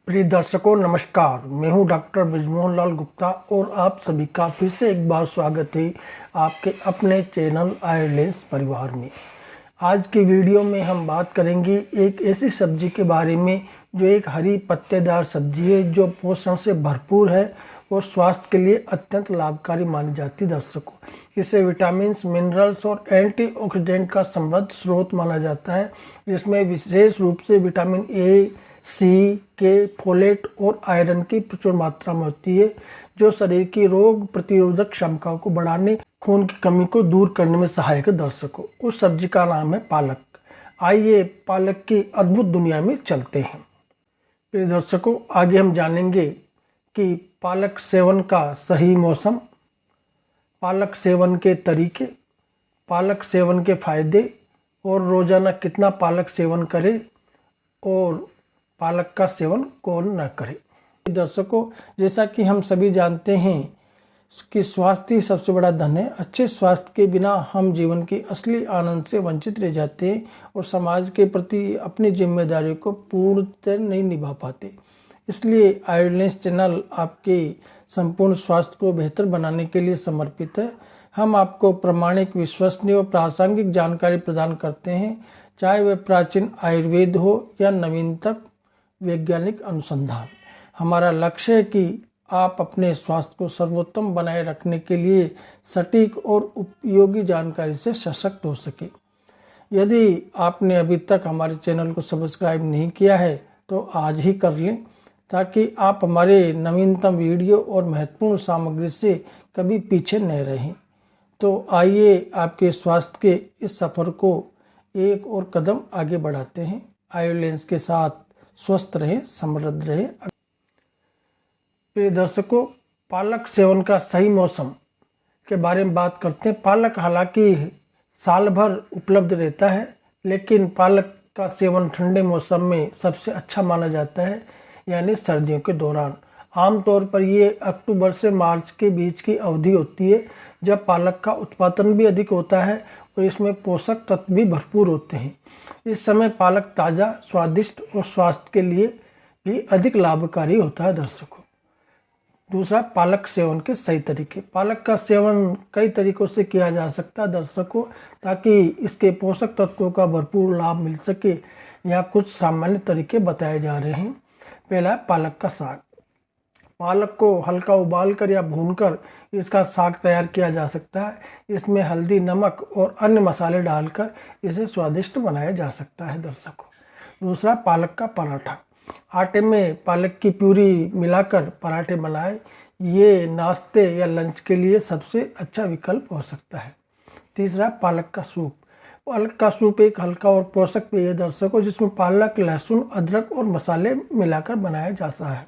प्रिय दर्शकों नमस्कार। मैं हूं डॉक्टर ब्रिजमोहन लाल गुप्ता और आप सभी का फिर से एक बार स्वागत है आपके अपने चैनल आयरलेंस परिवार में। आज की वीडियो में हम बात करेंगे एक ऐसी सब्जी के बारे में जो एक हरी पत्तेदार सब्जी है जो पोषण से भरपूर है और स्वास्थ्य के लिए अत्यंत लाभकारी मानी जाती है। दर्शकों, इसे विटामिन, मिनरल्स और एंटीऑक्सीडेंट का समृद्ध स्रोत माना जाता है, जिसमें विशेष रूप से विटामिन ए, सी, के, फोलेट और आयरन की प्रचुर मात्रा में होती है, जो शरीर की रोग प्रतिरोधक क्षमता को बढ़ाने, खून की कमी को दूर करने में सहायक है। दर्शकों, उस सब्जी का नाम है पालक। आइए पालक की अद्भुत दुनिया में चलते हैं। प्रिय दर्शकों, आगे हम जानेंगे कि पालक सेवन का सही मौसम, पालक सेवन के तरीके, पालक सेवन के फायदे और रोजाना कितना पालक सेवन करें और पालक का सेवन कौन न करे। दर्शकों, जैसा कि हम सभी जानते हैं कि स्वास्थ्य ही सबसे बड़ा धन है। अच्छे स्वास्थ्य के बिना हम जीवन की असली आनंद से वंचित रह जाते हैं और समाज के प्रति अपनी जिम्मेदारी को पूर्णतः नहीं निभा पाते। इसलिए आयरलेंस चैनल आपके संपूर्ण स्वास्थ्य को बेहतर बनाने के लिए समर्पित है। हम आपको प्रामाणिक, विश्वसनीय और प्रासंगिक जानकारी प्रदान करते हैं, चाहे वह प्राचीन आयुर्वेद हो या नवीनतम वैज्ञानिक अनुसंधान। हमारा लक्ष्य है कि आप अपने स्वास्थ्य को सर्वोत्तम बनाए रखने के लिए सटीक और उपयोगी जानकारी से सशक्त हो सके। यदि आपने अभी तक हमारे चैनल को सब्सक्राइब नहीं किया है तो आज ही कर लें, ताकि आप हमारे नवीनतम वीडियो और महत्वपूर्ण सामग्री से कभी पीछे न रहें। तो आइए आपके स्वास्थ्य के इस सफ़र को एक और कदम आगे बढ़ाते हैं। आयरलेंस के साथ स्वस्थ रहे, समृद्ध रहे। प्रिय दर्शकों, पालक सेवन का सही मौसम के बारे में बात करते हैं। पालक हालांकि साल भर उपलब्ध रहता है, लेकिन पालक का सेवन ठंडे मौसम में सबसे अच्छा माना जाता है, यानी सर्दियों के दौरान। आमतौर पर ये अक्टूबर से मार्च के बीच की अवधि होती है, जब पालक का उत्पादन भी अधिक होता है और इसमें पोषक तत्व भी भरपूर होते हैं। इस समय पालक ताज़ा, स्वादिष्ट और स्वास्थ्य के लिए भी अधिक लाभकारी होता है। दर्शकों, दूसरा, पालक सेवन के सही तरीके। पालक का सेवन कई तरीकों से किया जा सकता है दर्शकों, ताकि इसके पोषक तत्वों का भरपूर लाभ मिल सके। यहाँ कुछ सामान्य तरीके बताए जा रहे हैं। पहला है पालक का साग। पालक को हल्का उबालकर या भूनकर इसका साग तैयार किया जा सकता है। इसमें हल्दी, नमक और अन्य मसाले डालकर इसे स्वादिष्ट बनाया जा सकता है। दर्शकों, दूसरा, पालक का पराठा। आटे में पालक की प्यूरी मिलाकर पराठे बनाएं। ये नाश्ते या लंच के लिए सबसे अच्छा विकल्प हो सकता है। तीसरा, पालक का सूप। पालक का सूप एक हल्का और पोषक पेय है दर्शकों, जिसमें पालक, लहसुन, अदरक और मसाले मिलाकर बनाया जाता है।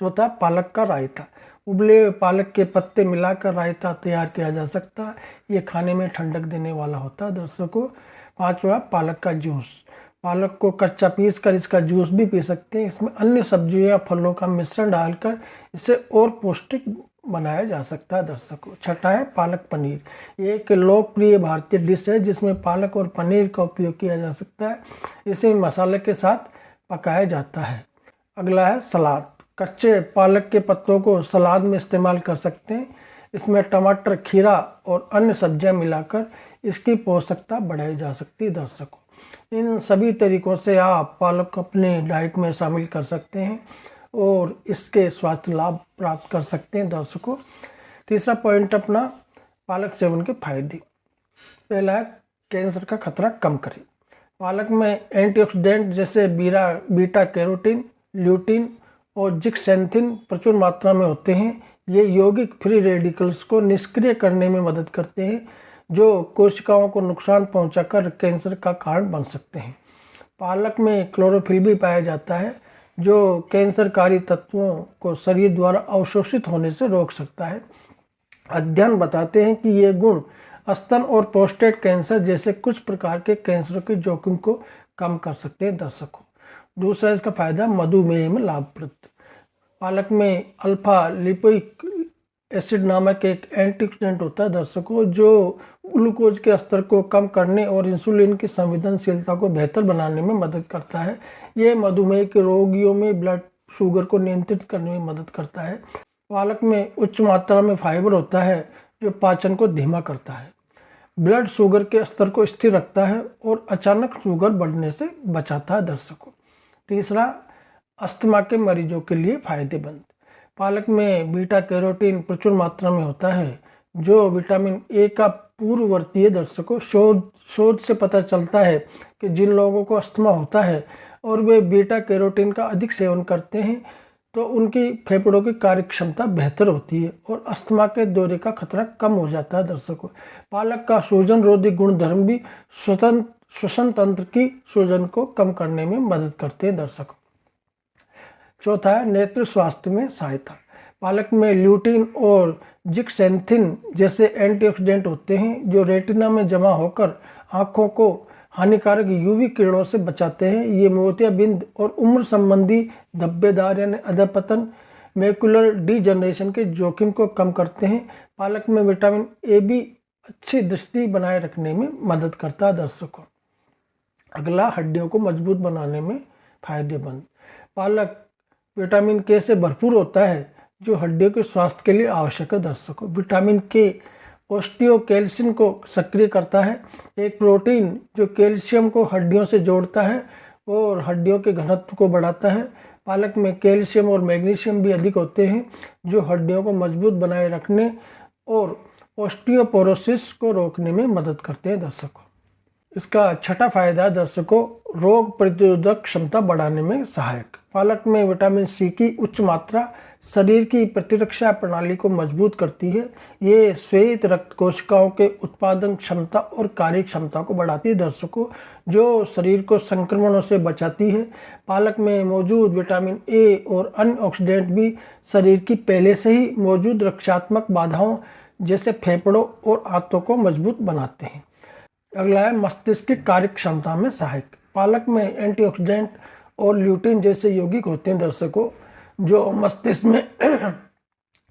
चौथा, पालक का रायता। उबले पालक के पत्ते मिलाकर रायता तैयार किया जा सकता है। ये खाने में ठंडक देने वाला होता है। दर्शकों, पांचवा, पालक का जूस। पालक को कच्चा पीस कर इसका जूस भी पी सकते हैं। इसमें अन्य सब्जियों या फलों का मिश्रण डालकर इसे और पौष्टिक बनाया जा सकता है। दर्शकों, छठा है पालक पनीर। ये एक लोकप्रिय भारतीय डिश है, जिसमें पालक और पनीर का उपयोग किया जा सकता है। इसे मसाले के साथ पकाया जाता है। अगला है सलाद। कच्चे पालक के पत्तों को सलाद में इस्तेमाल कर सकते हैं। इसमें टमाटर, खीरा और अन्य सब्जियां मिलाकर इसकी पोषकता बढ़ाई जा सकती है। दर्शकों, इन सभी तरीकों से आप पालक को अपने डाइट में शामिल कर सकते हैं और इसके स्वास्थ्य लाभ प्राप्त कर सकते हैं। दर्शकों, तीसरा पॉइंट अपना पालक सेवन के फायदे। पहला है कैंसर का खतरा कम करें। पालक में एंटीऑक्सीडेंट जैसे बीटा कैरोटीन, ल्यूटीन और जिक्सेंथिन प्रचुर मात्रा में होते हैं। ये यौगिक फ्री रेडिकल्स को निष्क्रिय करने में मदद करते हैं, जो कोशिकाओं को नुकसान पहुंचाकर कैंसर का कारण बन सकते हैं। पालक में क्लोरोफिल भी पाया जाता है, जो कैंसरकारी तत्वों को शरीर द्वारा अवशोषित होने से रोक सकता है। अध्ययन बताते हैं कि ये गुण स्तन और प्रोस्टेट कैंसर जैसे कुछ प्रकार के कैंसरों के जोखिम को कम कर सकते हैं। दर्शकों, दूसरा इसका फायदा मधुमेह में लाभप्रद। पालक में अल्फा लिपोइक एसिड नामक एक एंटीऑक्सीडेंट होता है दर्शकों, जो ग्लूकोज के स्तर को कम करने और इंसुलिन की संवेदनशीलता को बेहतर बनाने में मदद करता है। ये मधुमेह के रोगियों में ब्लड शुगर को नियंत्रित करने में मदद करता है। पालक में उच्च मात्रा में फाइबर होता है जो पाचन को धीमा करता है, ब्लड शुगर के स्तर को स्थिर रखता है और अचानक शुगर बढ़ने से बचाता है दर्शकों। तीसरा, अस्थमा के मरीजों के लिए फायदेमंद। पालक में बीटा कैरोटीन प्रचुर मात्रा में होता है जो विटामिन ए का पूर्ववर्ती है दर्शकों। शोध से पता चलता है कि जिन लोगों को अस्थमा होता है और वे बीटा कैरोटीन का अधिक सेवन करते हैं तो उनकी फेफड़ों की कार्य क्षमता बेहतर होती है और अस्थमा के दौरे का खतरा कम हो जाता है दर्शकों। पालक का सूजन रोधी गुणधर्म भी श्वसन तंत्र की सूजन को कम करने में मदद करते हैं दर्शकों। चौथा है नेत्र स्वास्थ्य में सहायता। पालक में ल्यूटीन और जिक्सेंथिन जैसे एंटीऑक्सीडेंट होते हैं जो रेटिना में जमा होकर आंखों को हानिकारक यूवी किरणों से बचाते हैं। ये मोतियाबिंद और उम्र संबंधी धब्बेदार यानी अधपतन, मैकुलर डीजनरेशन के जोखिम को कम करते हैं। पालक में विटामिन ए भी अच्छी दृष्टि बनाए रखने में मदद करता है दर्शकों। अगला, हड्डियों को मजबूत बनाने में फायदेमंद। पालक विटामिन के से भरपूर होता है जो हड्डियों के स्वास्थ्य के लिए आवश्यक है दर्शकों। विटामिन के ऑस्टियोकैल्सिन को सक्रिय करता है, एक प्रोटीन जो कैल्शियम को हड्डियों से जोड़ता है और हड्डियों के घनत्व को बढ़ाता है। पालक में कैल्शियम और मैग्नीशियम भी अधिक होते हैं जो हड्डियों को मजबूत बनाए रखने और ऑस्टियोपोरोसिस को रोकने में मदद करते हैं दर्शकों। इसका छठा फायदा दर्शकों, रोग प्रतिरोधक क्षमता बढ़ाने में सहायक। पालक में विटामिन सी की उच्च मात्रा शरीर की प्रतिरक्षा प्रणाली को मजबूत करती है। ये श्वेत रक्त कोशिकाओं के उत्पादन क्षमता और कार्य क्षमता को बढ़ाती है दर्शकों, जो शरीर को संक्रमणों से बचाती है। पालक में मौजूद विटामिन ए और अन्य ऑक्सीडेंट भी शरीर की पहले से ही मौजूद रक्षात्मक बाधाओं जैसे फेफड़ों और आंतों को मजबूत बनाते हैं। अगला है मस्तिष्क की कार्य क्षमता में सहायक। पालक में एंटीऑक्सीडेंट और ल्यूटीन जैसे यौगिक होते हैं दर्शकों जो मस्तिष्क में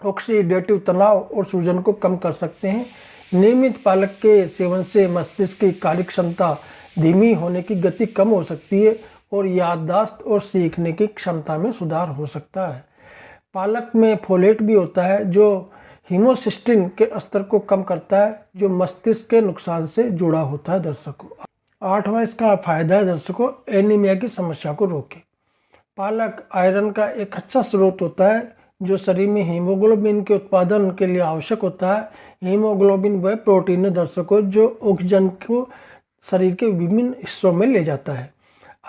ऑक्सीडेटिव तनाव और सूजन को कम कर सकते हैं। नियमित पालक के सेवन से मस्तिष्क की कार्य क्षमता धीमी होने की गति कम हो सकती है और याददाश्त और सीखने की क्षमता में सुधार हो सकता है। पालक में फोलेट भी होता है जो हीमोसिस्टिन के स्तर को कम करता है जो मस्तिष्क के नुकसान से जुड़ा होता है दर्शकों। आठवां इसका फायदा है दर्शकों, एनीमिया की समस्या को रोके। पालक आयरन का एक अच्छा स्रोत होता है जो शरीर में हीमोग्लोबिन के उत्पादन के लिए आवश्यक होता है। हीमोग्लोबिन वह प्रोटीन है दर्शकों जो ऑक्सीजन को शरीर के विभिन्न हिस्सों में ले जाता है।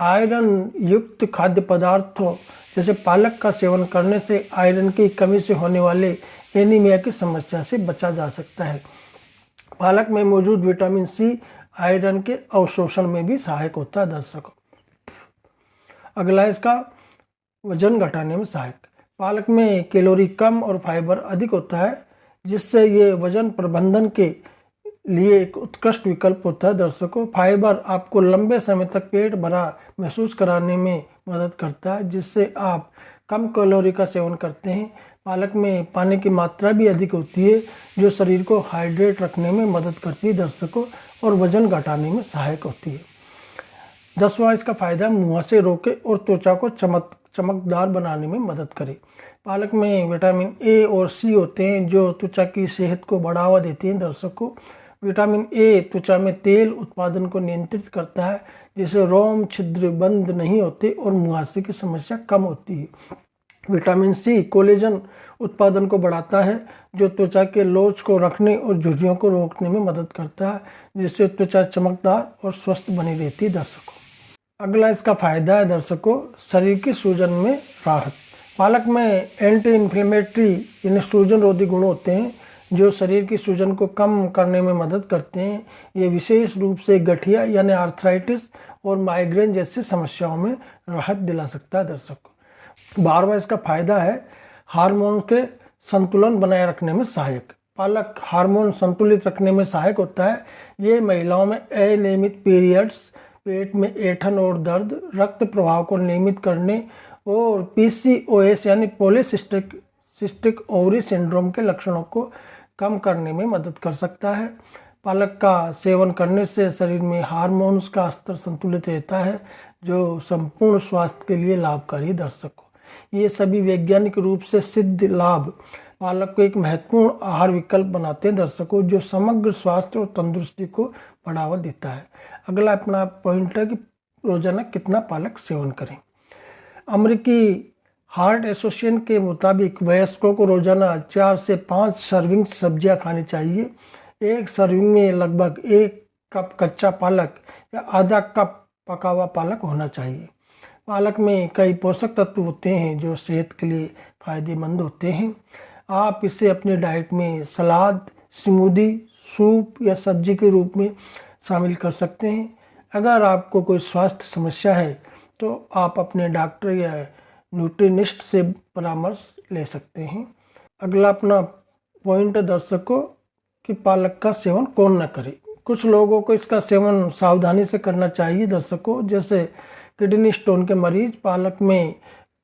आयरन युक्त खाद्य पदार्थों जैसे पालक का सेवन करने से आयरन की कमी से होने वाले एनीमिया की समस्या से बचा जा सकता है। पालक में मौजूद विटामिन सी आयरन के अवशोषण में भी सहायक होता है दर्शकों। अगला इसका वजन घटाने में सहायक। पालक में कैलोरी कम और फाइबर अधिक होता है जिससे ये वजन प्रबंधन के लिए एक उत्कृष्ट विकल्प होता है दर्शकों। फाइबर आपको लंबे समय तक पेट भरा महसूस कराने में मदद करता है जिससे आप कम कैलोरी का सेवन करते हैं। पालक में पानी की मात्रा भी अधिक होती है जो शरीर को हाइड्रेट रखने में मदद करती है दर्शकों और वजन घटाने में सहायक होती है। 10वां इसका फायदा, मुहासे रोके और त्वचा को चमकदार बनाने में मदद करे। पालक में विटामिन ए और सी होते हैं जो त्वचा की सेहत को बढ़ावा देते हैं दर्शकों। विटामिन ए त्वचा में तेल उत्पादन को नियंत्रित करता है जिससे रोम छिद्र बंद नहीं होते और मुहासे की समस्या कम होती है। विटामिन सी कोलेजन उत्पादन को बढ़ाता है जो त्वचा के लोच को रखने और झुर्रियों को रोकने में मदद करता है जिससे त्वचा चमकदार और स्वस्थ बनी रहती है दर्शकों। अगला इसका फायदा है दर्शकों, शरीर की सूजन में राहत। पालक में एंटी इन्फ्लेमेटरी यानी सूजन रोधी गुण होते हैं जो शरीर की सूजन को कम करने में मदद करते हैं। ये विशेष रूप से गठिया यानी आर्थराइटिस और माइग्रेन जैसी समस्याओं में राहत दिला सकता है दर्शकों। 12वां इसका फायदा है, हार्मोन के संतुलन बनाए रखने में सहायक। पालक हार्मोन संतुलित रखने में सहायक होता है। ये महिलाओं में अनियमित पीरियड्स, पेट में ऐंठन और दर्द, रक्त प्रवाह को नियमित करने और पीसीओएस यानी पॉलीसिस्टिक सिस्टिक ओवरी सिंड्रोम के लक्षणों को कम करने में मदद कर सकता है। पालक का सेवन करने से शरीर में हार्मोन्स का स्तर संतुलित रहता है, जो संपूर्ण स्वास्थ्य के लिए लाभकारी। दर्शकों, ये सभी वैज्ञानिक रूप से सिद्ध लाभ पालक को एक महत्वपूर्ण आहार विकल्प बनाते हैं दर्शकों, जो समग्र स्वास्थ्य और तंदुरुस्ती को बढ़ावा देता है। अगला अपना पॉइंट है कि रोजाना कितना पालक सेवन करें। अमेरिकी हार्ट एसोसिएशन के मुताबिक वयस्कों को रोजाना 4 से 5 सर्विंग सब्जियां खानी चाहिए। एक सर्विंग में लगभग 1 कप कच्चा पालक या आधा कप पका हुआ पालक होना चाहिए। पालक में कई पोषक तत्व होते हैं जो सेहत के लिए फायदेमंद होते हैं। आप इसे अपने डाइट में सलाद, स्मूदी, सूप या सब्जी के रूप में शामिल कर सकते हैं। अगर आपको कोई स्वास्थ्य समस्या है तो आप अपने डॉक्टर या न्यूट्रिनिस्ट से परामर्श ले सकते हैं। अगला अपना पॉइंट है दर्शकों कि पालक का सेवन कौन न करे। कुछ लोगों को इसका सेवन सावधानी से करना चाहिए दर्शकों, जैसे किडनी स्टोन के मरीज। पालक में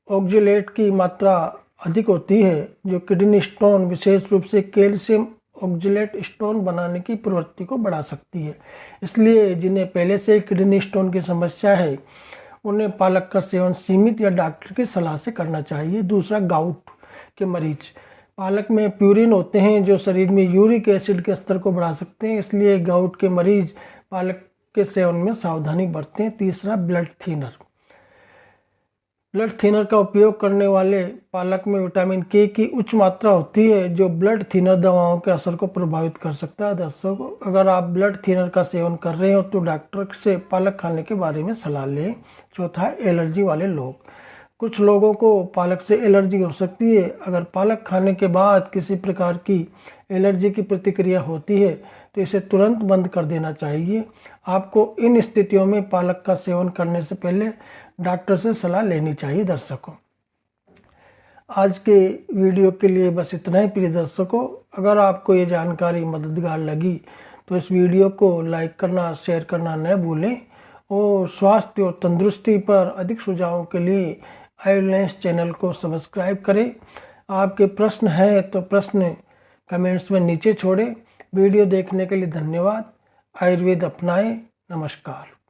ऑक्जेलेट की मात्रा अधिक होती है, जो किडनी स्टोन, विशेष रूप से कैल्शियम ऑक्जेलेट स्टोन बनाने की प्रवृत्ति को बढ़ा सकती है। इसलिए जिन्हें पहले से किडनी स्टोन की समस्या है, उन्हें पालक का सेवन सीमित या डॉक्टर की सलाह से करना चाहिए। दूसरा, गाउट के मरीज। पालक में प्यूरिन होते हैं जो शरीर में यूरिक एसिड के स्तर को बढ़ा सकते हैं, इसलिए गाउट के मरीज पालक के सेवन में सावधानी बरतें। तीसरा, ब्लड थिनर। ब्लड थिनर का उपयोग करने वाले पालक में विटामिन के की उच्च मात्रा होती है, जो ब्लड थिनर दवाओं के असर को प्रभावित कर सकता है। दर्शकों, अगर आप ब्लड थिनर का सेवन कर रहे हो तो डॉक्टर से पालक खाने के बारे में सलाह लें। चौथा, एलर्जी वाले लोग। कुछ लोगों को पालक से एलर्जी हो सकती है। अगर पालक खाने के बाद किसी प्रकार की एलर्जी की प्रतिक्रिया होती है तो इसे तुरंत बंद कर देना चाहिए। आपको इन स्थितियों में पालक का सेवन करने से पहले डॉक्टर से सलाह लेनी चाहिए। दर्शकों, आज के वीडियो के लिए बस इतना ही प्रिय दर्शकों। अगर आपको ये जानकारी मददगार लगी तो इस वीडियो को लाइक करना, शेयर करना न भूलें और स्वास्थ्य और तंदुरुस्ती पर अधिक सुझावों के लिए आयुर्लेंस चैनल को सब्सक्राइब करें। आपके प्रश्न हैं तो प्रश्न कमेंट्स में नीचे छोड़ें। वीडियो देखने के लिए धन्यवाद। आयुर्वेद अपनाएं। नमस्कार।